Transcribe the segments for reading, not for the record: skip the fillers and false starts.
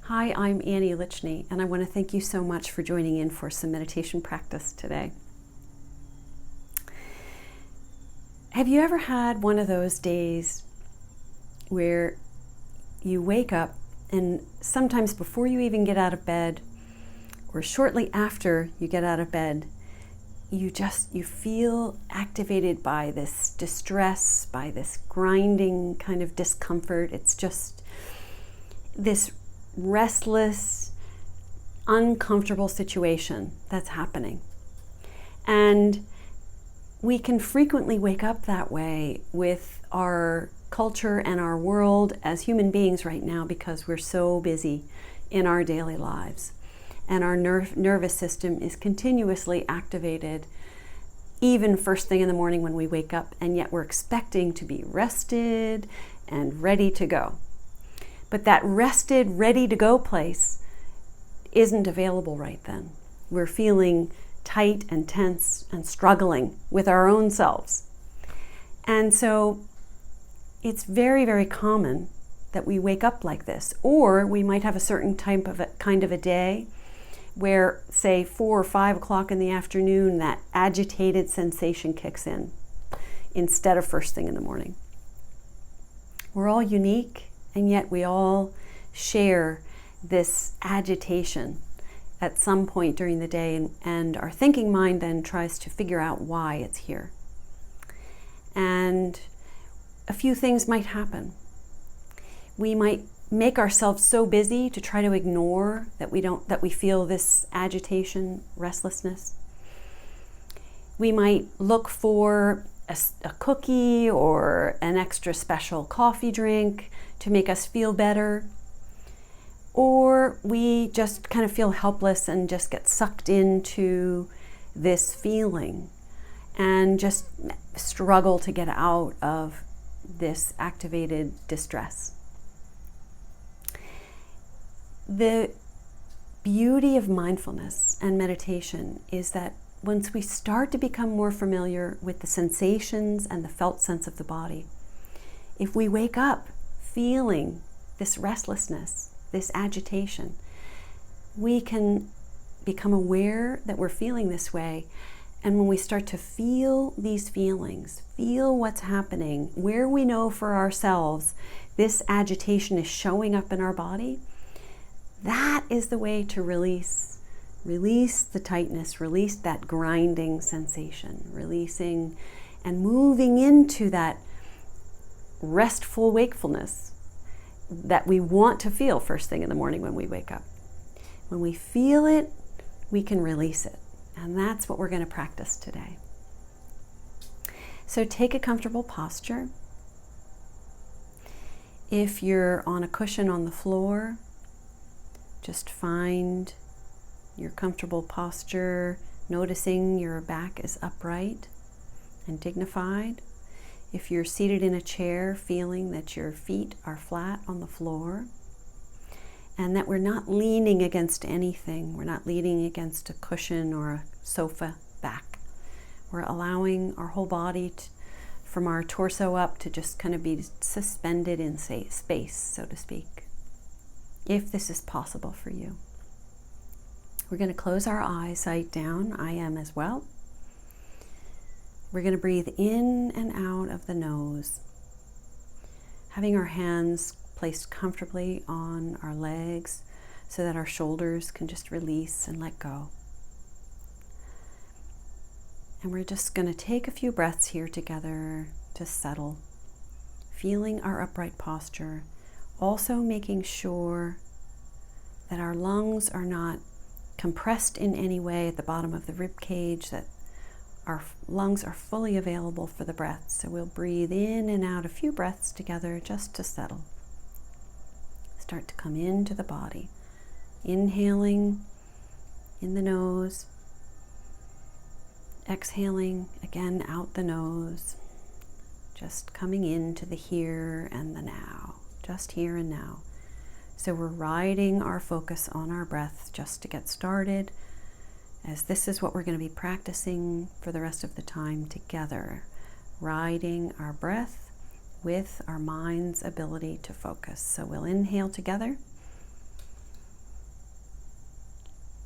Hi, I'm Annie Lichney, and I want to thank you so much for joining in for some meditation practice today. Have you ever had one of those days where you wake up and sometimes before you even get out of bed or shortly after you get out of bed, you feel activated by this distress, by this grinding kind of discomfort. It's just this restless, uncomfortable situation that's happening. And we can frequently wake up that way with our culture and our world as human beings right now because we're so busy in our daily lives. And our nervous system is continuously activated even first thing in the morning when we wake up, and yet we're expecting to be rested and ready to go. But that rested, ready to go place isn't available right then. We're feeling tight and tense and struggling with our own selves. And so it's very, very common that we wake up like this. Or we might have a certain kind of a day where, say, 4 or 5 o'clock in the afternoon, that agitated sensation kicks in instead of first thing in the morning. We're all unique, and yet we all share this agitation at some point during the day, and our thinking mind then tries to figure out why it's here. And a few things might happen. We might make ourselves so busy to try to ignore that we feel this agitation, restlessness. We might look for a cookie or an extra special coffee drink to make us feel better. Or we just kind of feel helpless and just get sucked into this feeling and just struggle to get out of this activated distress. The beauty of mindfulness and meditation is that once we start to become more familiar with the sensations and the felt sense of the body, if we wake up feeling this restlessness, this agitation, we can become aware that we're feeling this way. And when we start to feel these feelings, feel what's happening, where we know for ourselves this agitation is showing up in our body, that is the way to release the tightness, release that grinding sensation, releasing and moving into that restful wakefulness that we want to feel first thing in the morning when we wake up. When we feel it, we can release it. And that's what we're going to practice today. So take a comfortable posture. If you're on a cushion on the floor, just find your comfortable posture, noticing your back is upright and dignified. If you're seated in a chair, feeling that your feet are flat on the floor and that we're not leaning against anything. We're not leaning against a cushion or a sofa back. We're allowing our whole body from our torso up to just kind of be suspended in space, so to speak, if this is possible for you. We're going to close our eyes, sight down. I am as well. We're going to breathe in and out of the nose, having our hands placed comfortably on our legs so that our shoulders can just release and let go. And we're just going to take a few breaths here together to settle, feeling our upright posture, also making sure that our lungs are not compressed in any way at the bottom of the rib cage, that our lungs are fully available for the breath. So we'll breathe in and out a few breaths together just to settle. Start to come into the body. Inhaling in the nose. Exhaling again out the nose. Just coming into the here and the now. Just here and now. So we're riding our focus on our breath just to get started, as this is what we're going to be practicing for the rest of the time together. Riding our breath with our mind's ability to focus. So we'll inhale together.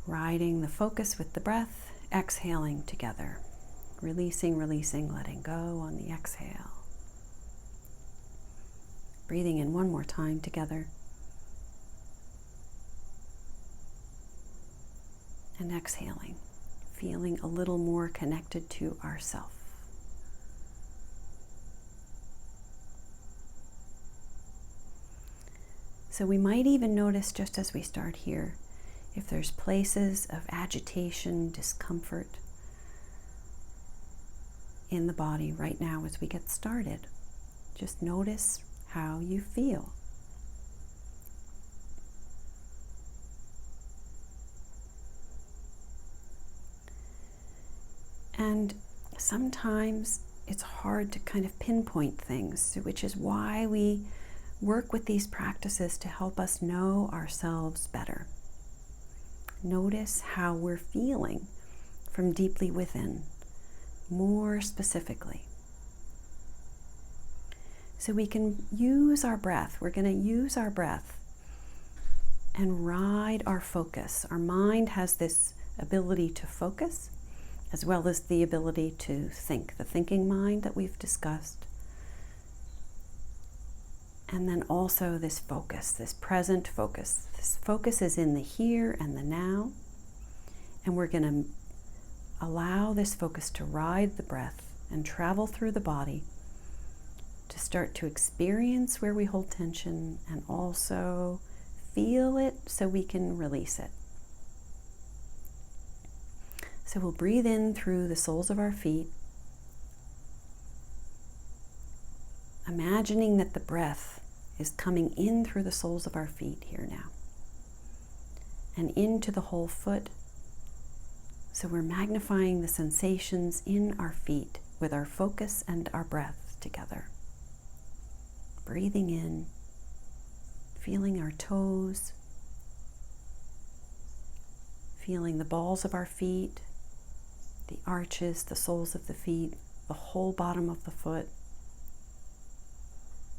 riding the focus with the breath, exhaling together. Releasing, releasing, letting go on the exhale. Breathing in one more time together. And exhaling, feeling a little more connected to ourself. So we might even notice, just as we start here, if there's places of agitation, discomfort in the body right now as we get started. Just notice how you feel. And sometimes it's hard to kind of pinpoint things, which is why we work with these practices to help us know ourselves better. Notice how we're feeling from deeply within, more specifically. So we can use our breath. We're going to use our breath and ride our focus. Our mind has this ability to focus, as well as the ability to think, the thinking mind that we've discussed. And then also this focus, this present focus. This focus is in the here and the now. And we're going to allow this focus to ride the breath and travel through the body to start to experience where we hold tension and also feel it so we can release it. So we'll breathe in through the soles of our feet, imagining that the breath is coming in through the soles of our feet here now and into the whole foot. So we're magnifying the sensations in our feet with our focus and our breath together. Breathing in, feeling our toes, feeling the balls of our feet, the arches, the soles of the feet, the whole bottom of the foot.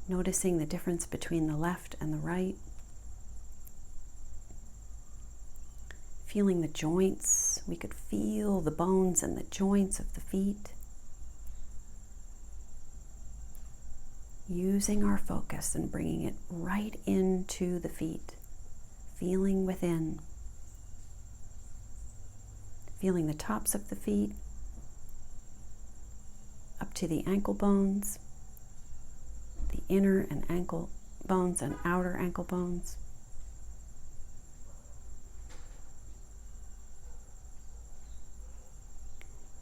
Noticing the difference between the left and the right. Feeling the joints. We could feel the bones and the joints of the feet. Using our focus and bringing it right into the feet. Feeling within. Feeling the tops of the feet up to the ankle bones, the inner and ankle bones and outer ankle bones.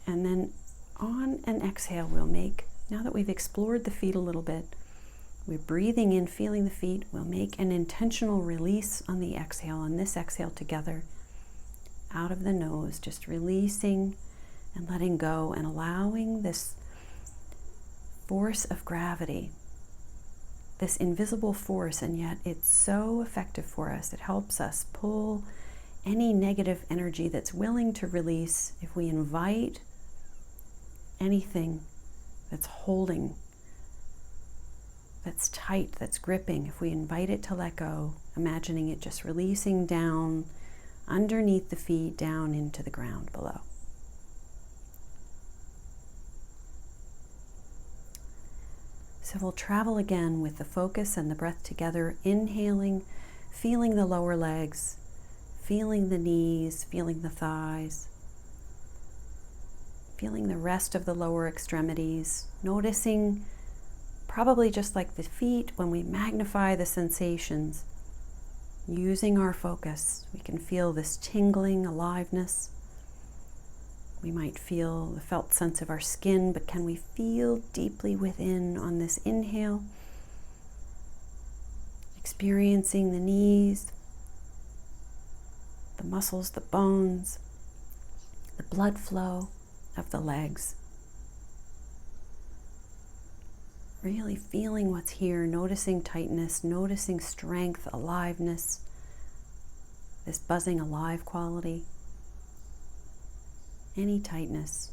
And then on an exhale we'll make, now that we've explored the feet a little bit, we're breathing in, feeling the feet, we'll make an intentional release on the exhale, on this exhale together, out of the nose, just releasing and letting go and allowing this force of gravity, this invisible force, and yet it's so effective for us. It helps us pull any negative energy that's willing to release. If we invite anything that's holding, that's tight, that's gripping, if we invite it to let go, imagining it just releasing down underneath the feet, down into the ground below. So we'll travel again with the focus and the breath together, inhaling, feeling the lower legs, feeling the knees, feeling the thighs, feeling the rest of the lower extremities, noticing, probably just like the feet, when we magnify the sensations, using our focus, we can feel this tingling aliveness. We might feel the felt sense of our skin, but can we feel deeply within on this inhale, experiencing the knees, the muscles, the bones, the blood flow of the legs. Really feeling what's here, noticing tightness, noticing strength, aliveness, this buzzing alive quality. Any tightness,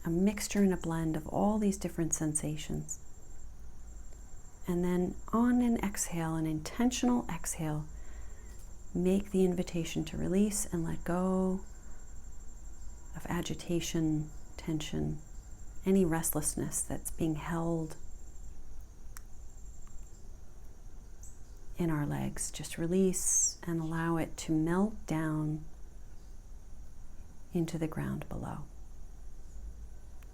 a mixture and a blend of all these different sensations. And then on an exhale, an intentional exhale, make the invitation to release and let go of agitation, tension, any restlessness that's being held in our legs. Just release and allow it to melt down into the ground below.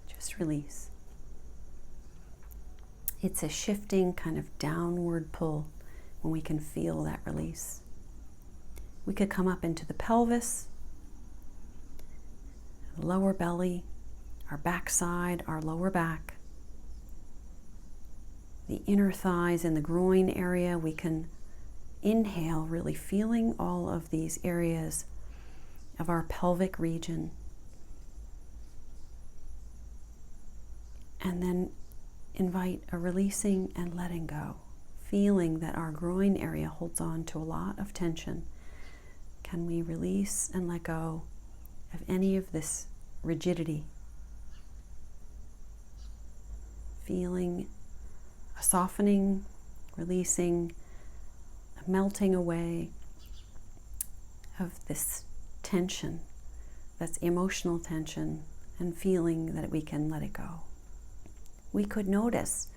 Just release. It's a shifting kind of downward pull when we can feel that release. We could come up into the pelvis, lower belly, our backside, our lower back, the inner thighs and the groin area. We can inhale, really feeling all of these areas of our pelvic region. And then invite a releasing and letting go, feeling that our groin area holds on to a lot of tension. Can we release and let go of any of this rigidity? Feeling a softening, releasing, a melting away of this tension, that's emotional tension, and feeling that we can let it go. We could notice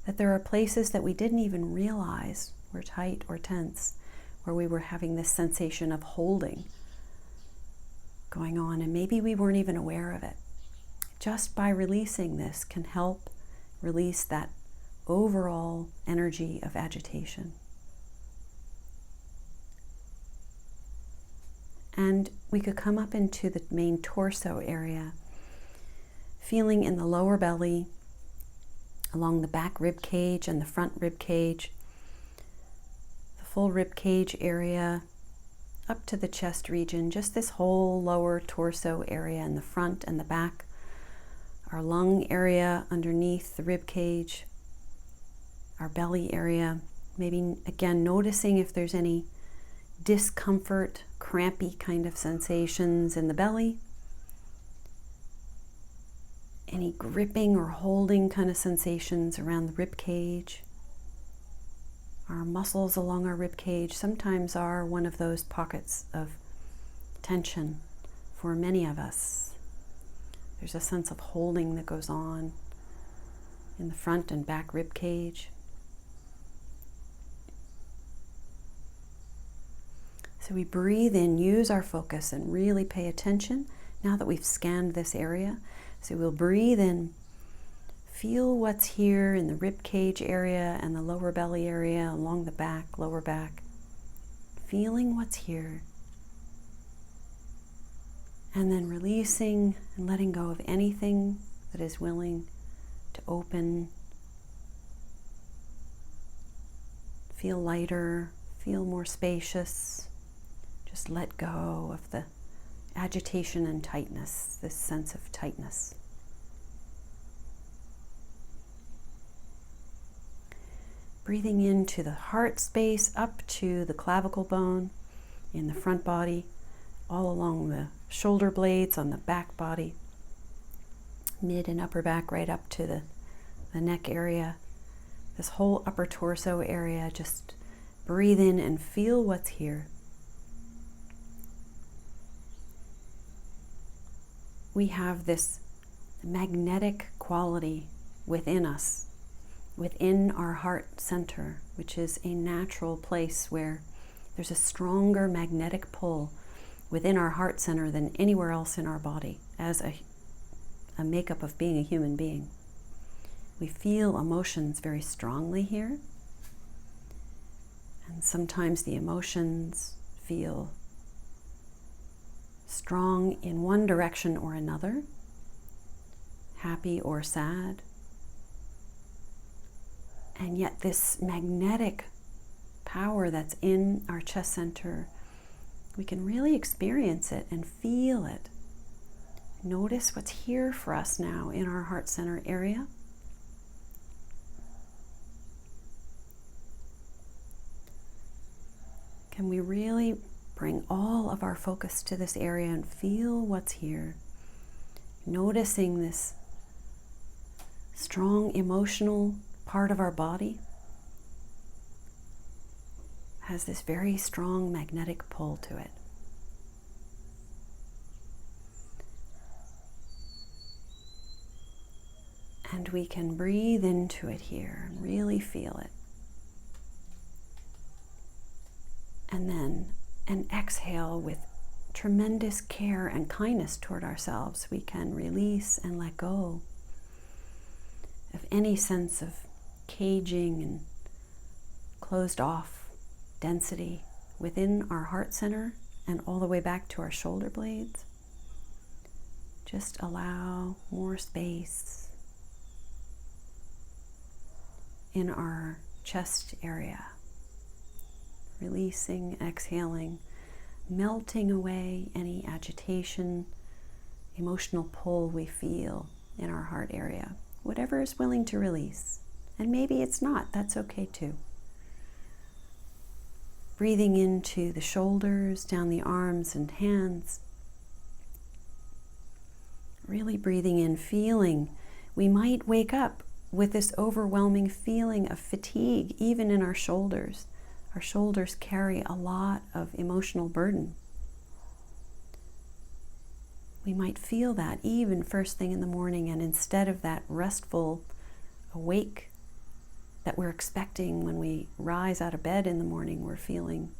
that there are places that we didn't even realize were tight or tense, where we were having this sensation of holding going on, and maybe we weren't even aware of it. Just by releasing this can help release that overall energy of agitation. And we could come up into the main torso area, feeling in the lower belly, along the back rib cage and the front rib cage, the full rib cage area, up to the chest region, just this whole lower torso area in the front and the back, our lung area underneath the rib cage, our belly area, maybe again noticing if there's any discomfort, crampy kind of sensations in the belly, any gripping or holding kind of sensations around the rib cage. Our muscles along our rib cage sometimes are one of those pockets of tension for many of us. There's a sense of holding that goes on in the front and back rib cage. So we breathe in, use our focus, and really pay attention now that we've scanned this area. So we'll breathe in, feel what's here in the rib cage area and the lower belly area, along the back, lower back. Feeling what's here. And then releasing and letting go of anything that is willing to open. Feel lighter, feel more spacious. Just let go of the agitation and tightness, this sense of tightness. Breathing into the heart space, up to the clavicle bone in the front body, all along the shoulder blades on the back body, mid and upper back, right up to the neck area. This whole upper torso area, just breathe in and feel what's here. We have this magnetic quality within us, within our heart center, which is a natural place where there's a stronger magnetic pull within our heart center than anywhere else in our body as a makeup of being a human being. We feel emotions very strongly here, and sometimes the emotions feel strong in one direction or another, happy or sad. And yet this magnetic power that's in our chest center, we can really experience it and feel it. Notice what's here for us now in our heart center area. Can we really bring all of our focus to this area and feel what's here? Noticing this strong emotional part of our body has this very strong magnetic pull to it. And we can breathe into it here and really feel it. And then an exhale with tremendous care and kindness toward ourselves. We can release and let go of any sense of caging and closed off density within our heart center and all the way back to our shoulder blades. Just allow more space in our chest area. Releasing, exhaling, melting away any agitation, emotional pull we feel in our heart area. Whatever is willing to release. And maybe it's not, that's okay too. Breathing into the shoulders, down the arms and hands. Really breathing in, feeling. We might wake up with this overwhelming feeling of fatigue, even in our shoulders. Our shoulders carry a lot of emotional burden. We might feel that even first thing in the morning, and instead of that restful awake that we're expecting when we rise out of bed in the morning, we're feeling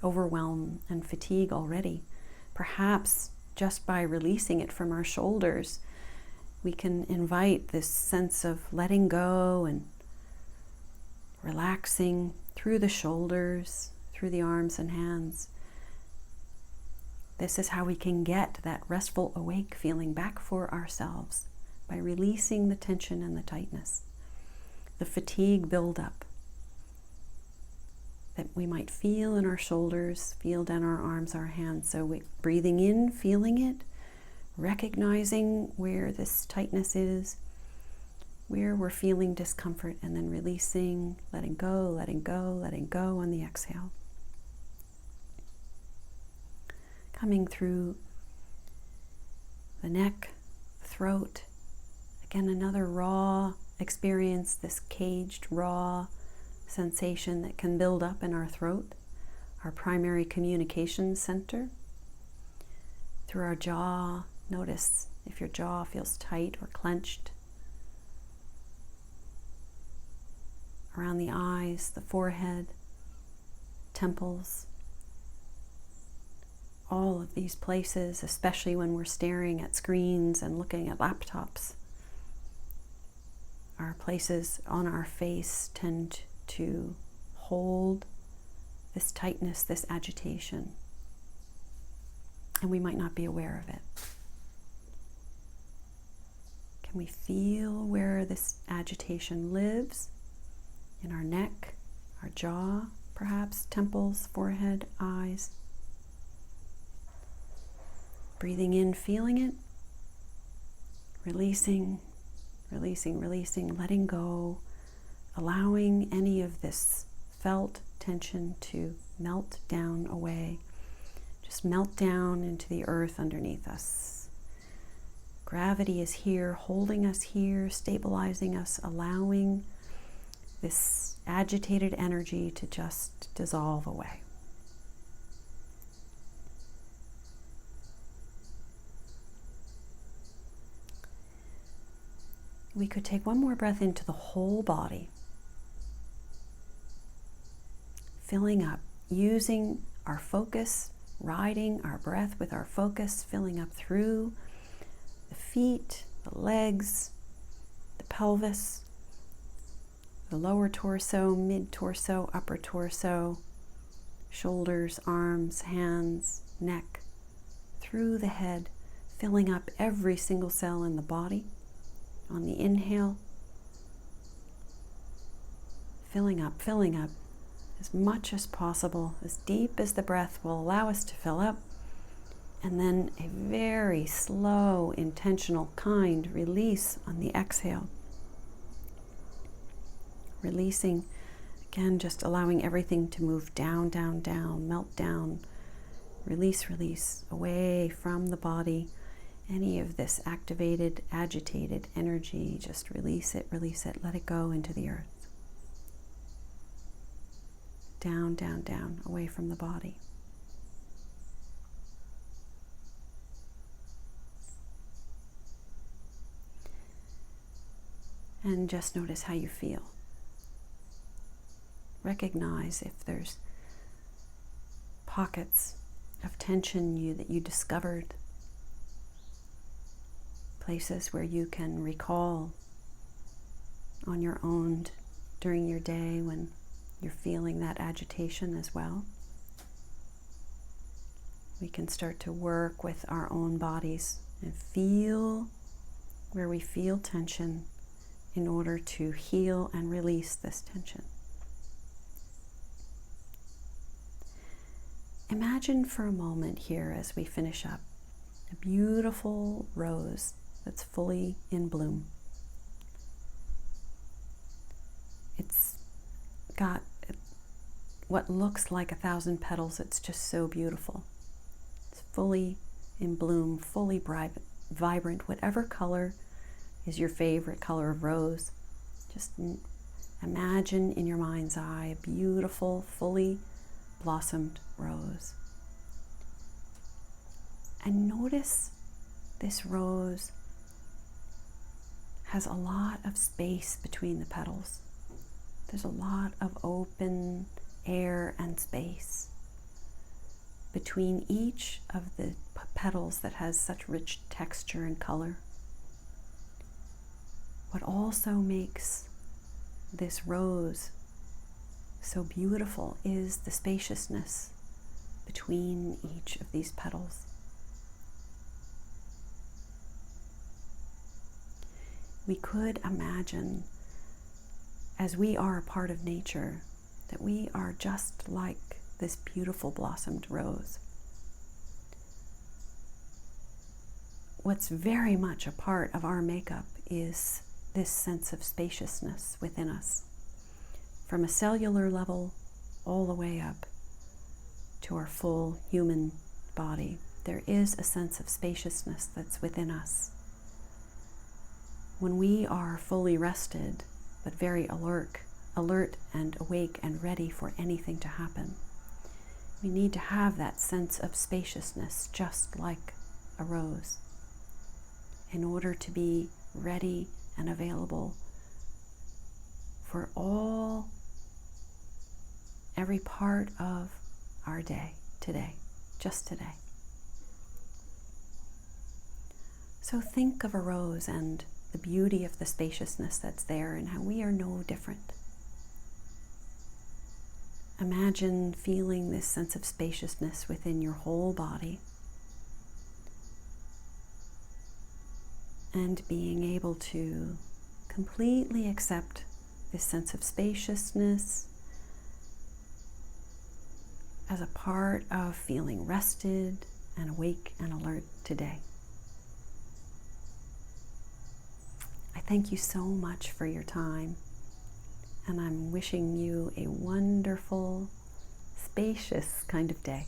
overwhelm and fatigue already. Perhaps just by releasing it from our shoulders, we can invite this sense of letting go and relaxing through the shoulders, through the arms and hands. This is how we can get that restful awake feeling back for ourselves, by releasing the tension and the tightness, the fatigue buildup that we might feel in our shoulders, feel down our arms, our hands. So breathing in, feeling it, recognizing where this tightness is, where we're feeling discomfort, and then releasing, letting go, letting go, letting go on the exhale. Coming through the neck, the throat. Again, another raw experience, this caged, raw sensation that can build up in our throat, our primary communication center. Through our jaw, notice if your jaw feels tight or clenched. Around the eyes, the forehead, temples. All of these places, especially when we're staring at screens and looking at laptops, our places on our face tend to hold this tightness, this agitation, and we might not be aware of it. Can we feel where this agitation lives? In our neck, our jaw, perhaps, temples, forehead, eyes. Breathing in, feeling it. Releasing, releasing, releasing, letting go. Allowing any of this felt tension to melt down away. Just melt down into the earth underneath us. Gravity is here, holding us here, stabilizing us, allowing this agitated energy to just dissolve away. We could take one more breath into the whole body, filling up, using our focus, riding our breath with our focus, filling up through the feet, the legs, the pelvis, the lower torso, mid-torso, upper torso, shoulders, arms, hands, neck, through the head, filling up every single cell in the body. On the inhale, filling up as much as possible, as deep as the breath will allow us to fill up, and then a very slow, intentional, kind release on the exhale. Releasing, again, just allowing everything to move down, down, down, melt down, release, release, away from the body. Any of this activated, agitated energy, just release it, let it go into the earth. down, down, down, away from the body. And just notice how you feel. Recognize if there's pockets of tension that you discovered, places where you can recall on your own during your day when you're feeling that agitation as well. We can start to work with our own bodies and feel where we feel tension in order to heal and release this tension. Imagine for a moment here as we finish up a beautiful rose that's fully in bloom. It's got what looks like 1,000 petals. It's just so beautiful. It's fully in bloom, fully vibrant, whatever color is your favorite color of rose. Just imagine in your mind's eye a beautiful, fully blossomed rose. And notice this rose has a lot of space between the petals. There's a lot of open air and space between each of the petals that has such rich texture and color. What also makes this rose so beautiful is the spaciousness between each of these petals. We could imagine, as we are a part of nature, that we are just like this beautiful blossomed rose. What's very much a part of our makeup is this sense of spaciousness within us, from a cellular level all the way up to our full human body. There is a sense of spaciousness that's within us. When we are fully rested, but very alert and awake and ready for anything to happen, we need to have that sense of spaciousness, just like a rose, in order to be ready and available for every part of our day today, just today. So think of a rose and the beauty of the spaciousness that's there and how we are no different. Imagine feeling this sense of spaciousness within your whole body and being able to completely accept this sense of spaciousness as a part of feeling rested and awake and alert today. I thank you so much for your time, and I'm wishing you a wonderful, spacious kind of day.